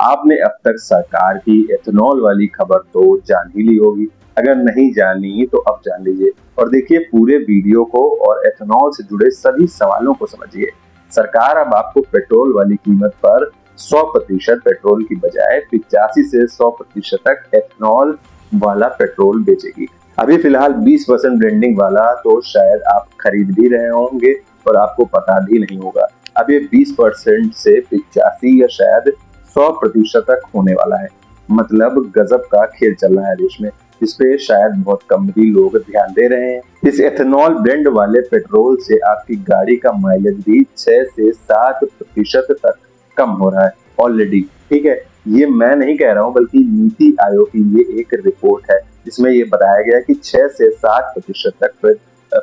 आपने अब तक सरकार की एथेनॉल वाली खबर तो जान ही ली होगी। अगर नहीं जानी तो अब जान लीजिए और देखिए पूरे वीडियो को और एथेनॉल से जुड़े सभी सवालों को समझिए। सरकार अब आपको पेट्रोल वाली कीमत पर 100% पेट्रोल की बजाय 85 से 100% तक एथेनॉल वाला पेट्रोल बेचेगी। अभी फिलहाल 20% ब्लेंडिंग वाला तो शायद आप खरीद भी रहे होंगे और आपको पता भी नहीं होगा। अब ये 20% से 85 या शायद 100% तक होने वाला है। मतलब गजब का खेल चल रहा है देश में, इस पे शायद बहुत कम ही लोग ध्यान दे रहे हैं। इस एथेनॉल ब्लेंड वाले पेट्रोल से आपकी गाड़ी का माइलेज भी 6 से 7% तक कम हो रहा है ऑलरेडी। ठीक है, ये मैं नहीं कह रहा हूँ बल्कि नीति आयोग की ये एक रिपोर्ट है जिसमें ये बताया गया कि 6 से 7% तक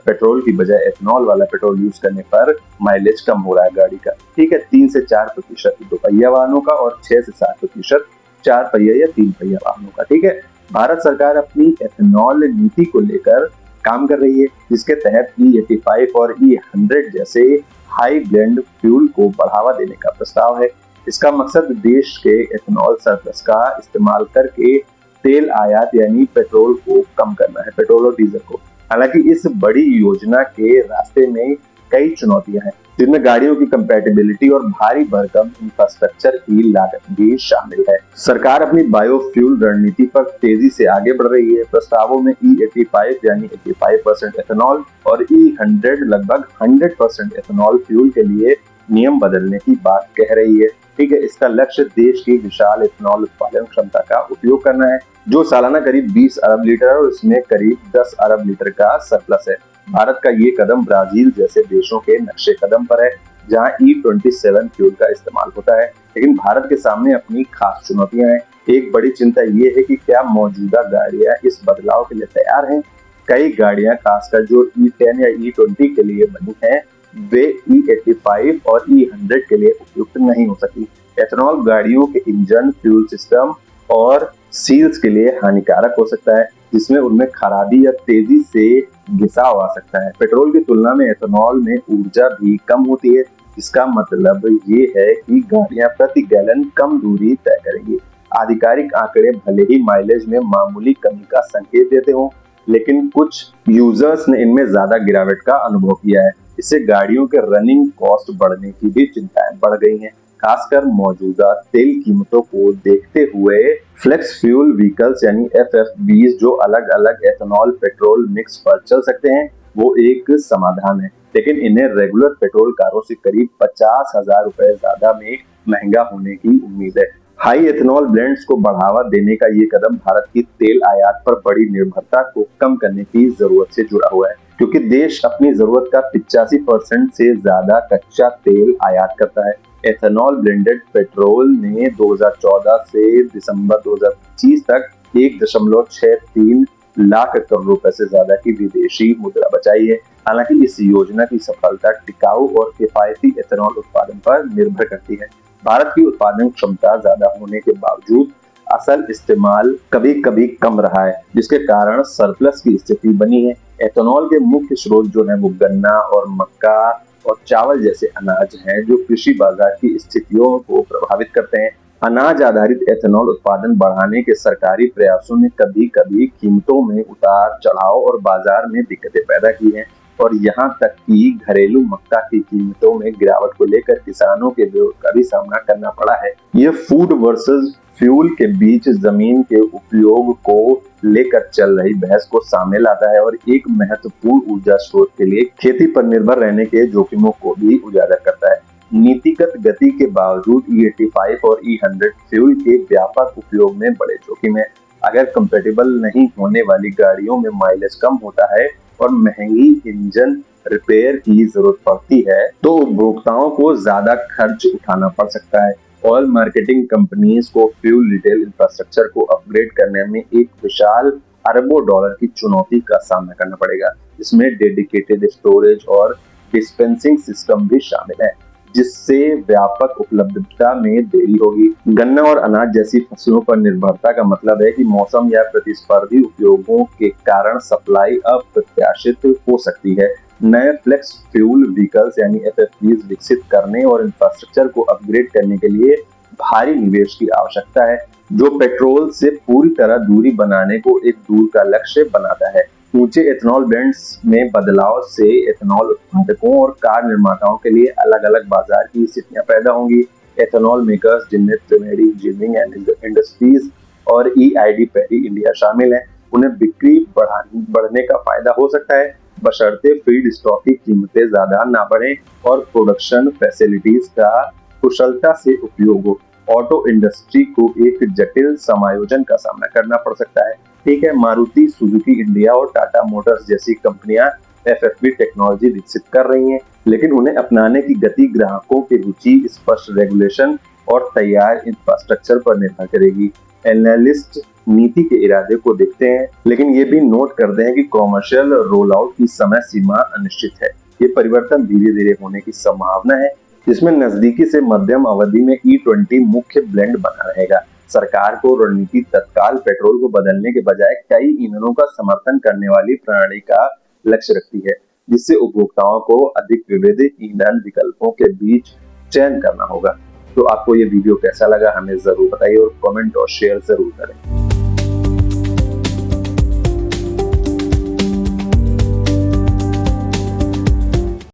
पेट्रोल की बजाय एथेनॉल वाला पेट्रोल यूज करने पर माइलेज कम हो रहा है गाड़ी का। ठीक है, 3 से 4% दो पहिया वाहनों का और 6 से 7% 4 पहिया या 3 पहिया वाहनों का। ठीक है, भारत सरकार अपनी एथेनॉल नीति को लेकर काम कर रही है जिसके तहत E85 और E100 जैसे हाई ब्लेंड फ्यूल को बढ़ावा देने का प्रस्ताव है। इसका मकसद देश के एथेनॉल सरप्लस का इस्तेमाल करके तेल आयात यानी पेट्रोल को कम करना है, पेट्रोल और डीजल को। हालांकि इस बड़ी योजना के रास्ते में कई चुनौतियां हैं जिनमें गाड़ियों की कंपैटिबिलिटी और भारी भरकम इंफ्रास्ट्रक्चर की लागत भी शामिल है। सरकार अपनी बायोफ्यूल रणनीति पर तेजी से आगे बढ़ रही है। प्रस्तावों में E85 यानी 85% एथेनॉल और E100 लगभग 100% एथेनॉल फ्यूल के लिए नियम बदलने की बात कह रही है। ठीक है, इसका लक्ष्य देश की विशाल एथेनॉल उत्पादन क्षमता का उपयोग करना है जो सालाना करीब 20 अरब लीटर है और इसमें करीब 10 अरब लीटर का सरप्लस है। भारत का ये कदम ब्राजील जैसे देशों के नक्शे कदम पर है जहां E27 फ्यूल का इस्तेमाल होता है। लेकिन भारत के सामने अपनी खास चुनौतियां हैं। एक बड़ी चिंता ये है कि क्या मौजूदा गाड़ियां इस बदलाव के लिए तैयार हैं। कई गाड़ियां खासकर जो E10 या E20 के लिए बनी है वे E85 और E100 के लिए उपयुक्त नहीं हो सकती। एथेनॉल गाड़ियों के इंजन, फ्यूल सिस्टम और सील्स के लिए हानिकारक हो सकता है जिसमें उनमें खराबी या तेजी से घिसाव आ सकता है। पेट्रोल की तुलना में एथेनॉल में ऊर्जा भी कम होती है जिसका मतलब ये है कि गाड़ियां प्रति गैलन कम दूरी तय करेंगी। आधिकारिक आंकड़े भले ही माइलेज में मामूली कमी का संकेत देते हों लेकिन कुछ यूजर्स ने इनमें ज्यादा गिरावट का अनुभव किया है। इससे गाड़ियों के रनिंग कॉस्ट बढ़ने की भी चिंताएं बढ़ गई हैं। खासकर मौजूदा तेल कीमतों को देखते हुए फ्लेक्स फ्यूल व्हीकल्स यानी FFVs जो अलग अलग एथेनॉल पेट्रोल मिक्स पर चल सकते हैं वो एक समाधान है, लेकिन इन्हें रेगुलर पेट्रोल कारों से करीब 50,000 रुपए ज्यादा में महंगा होने की उम्मीद है। हाई एथेनॉल ब्लेंड्स को बढ़ावा देने का ये कदम भारत की तेल आयात पर बड़ी निर्भरता को कम करने की जरूरत से जुड़ा हुआ है क्योंकि देश अपनी जरूरत का 85% से ज्यादा कच्चा तेल आयात करता है। एथेनॉल ब्लेंडेड पेट्रोल ने 2014 से दिसंबर 2025 तक 1.63 लाख करोड़ रुपए से ज्यादा की विदेशी मुद्रा बचाई है। हालांकि इस योजना की सफलता टिकाऊ और किफायती एथेनॉल उत्पादन पर निर्भर करती है। भारत की उत्पादन क्षमता ज्यादा होने के बावजूद असल इस्तेमाल कभी कभी कम रहा है जिसके कारण सरप्लस की स्थिति बनी है। एथेनॉल के मुख्य स्रोत जो है वो गन्ना और मक्का और चावल जैसे अनाज हैं जो कृषि बाजार की स्थितियों को प्रभावित करते हैं। अनाज आधारित एथेनॉल उत्पादन बढ़ाने के सरकारी प्रयासों ने कभी कभी कीमतों में उतार चढ़ाव और बाजार में दिक्कतें पैदा की हैं और यहाँ तक कि घरेलू मक्का की कीमतों में गिरावट को लेकर किसानों के विरोध का भी सामना करना पड़ा है। ये फूड वर्सेस फ्यूल के बीच जमीन के उपयोग को लेकर चल रही बहस को सामने लाता है और एक महत्वपूर्ण ऊर्जा स्रोत के लिए खेती पर निर्भर रहने के जोखिमों को भी उजागर करता है। नीतिगत गति के बावजूद E85 और E100 फ्यूल के व्यापक उपयोग में बड़े जोखिम है। अगर कंपैटिबल नहीं होने वाली गाड़ियों में माइलेज कम होता है और महंगी इंजन रिपेयर की जरूरत पड़ती है तो उपभोक्ताओं को ज्यादा खर्च उठाना पड़ सकता है। ऑयल मार्केटिंग कंपनीज को फ्यूल रिटेल इंफ्रास्ट्रक्चर को अपग्रेड करने में एक विशाल अरबों डॉलर की चुनौती का सामना करना पड़ेगा जिसमें डेडिकेटेड स्टोरेज और डिस्पेंसिंग सिस्टम भी शामिल है जिससे व्यापक उपलब्धता में देरी होगी। गन्ना और अनाज जैसी फसलों पर निर्भरता का मतलब है कि मौसम या प्रतिस्पर्धी उपयोगों के कारण सप्लाई अप्रत्याशित हो सकती है। नए फ्लेक्स फ्यूल व्हीकल्स यानी FFVs विकसित करने और इंफ्रास्ट्रक्चर को अपग्रेड करने के लिए भारी निवेश की आवश्यकता है, जो पेट्रोल से पूरी तरह दूरी बनाने को एक दूर का लक्ष्य बनाता है। ऊंचे एथेनॉल ब्लेंड्स में बदलाव से एथेनॉल उत्पादकों और कार निर्माताओं के लिए अलग-अलग बाजार की स्थितियां पैदा होंगी। एथेनॉल मेकर्स, जिनमें त्रिवेणी इंजीनियरिंग एंड इंडस्ट्रीज और ईआईडी पैरी इंडिया शामिल हैं, उन्हें बिक्री बढ़ने का फायदा हो सकता है, बशर्ते फीड स्टॉक की कीमतें ज्यादा ना बढ़े और प्रोडक्शन फैसिलिटीज का कुशलता से उपयोग हो। ऑटो इंडस्ट्री को एक जटिल समायोजन का सामना करना पड़ सकता है। ठीक है, मारुति सुजुकी इंडिया और टाटा मोटर्स जैसी कंपनियां एफएफबी टेक्नोलॉजी विकसित कर रही हैं, लेकिन उन्हें अपनाने की गति ग्राहकों की रुचि, स्पष्ट रेगुलेशन और तैयार इंफ्रास्ट्रक्चर पर निर्भर करेगी। एनालिस्ट नीति के इरादे को देखते हैं, लेकिन ये भी नोट करते हैं कि कॉमर्शियल रोल आउट की समय सीमा अनिश्चित है। ये परिवर्तन धीरे धीरे होने की संभावना है, जिसमें नजदीकी से मध्यम अवधि में E20 मुख्य ब्लेंड बना रहेगा। सरकार को रणनीति तत्काल पेट्रोल को बदलने के बजाय कई ईंधनों का समर्थन करने वाली प्रणाली का लक्ष्य रखती है, जिससे उपभोक्ताओं को अधिक विविध ईंधन विकल्पों के बीच चयन करना होगा। तो आपको ये वीडियो कैसा लगा हमें जरूर बताइए और कमेंट और शेयर जरूर करें।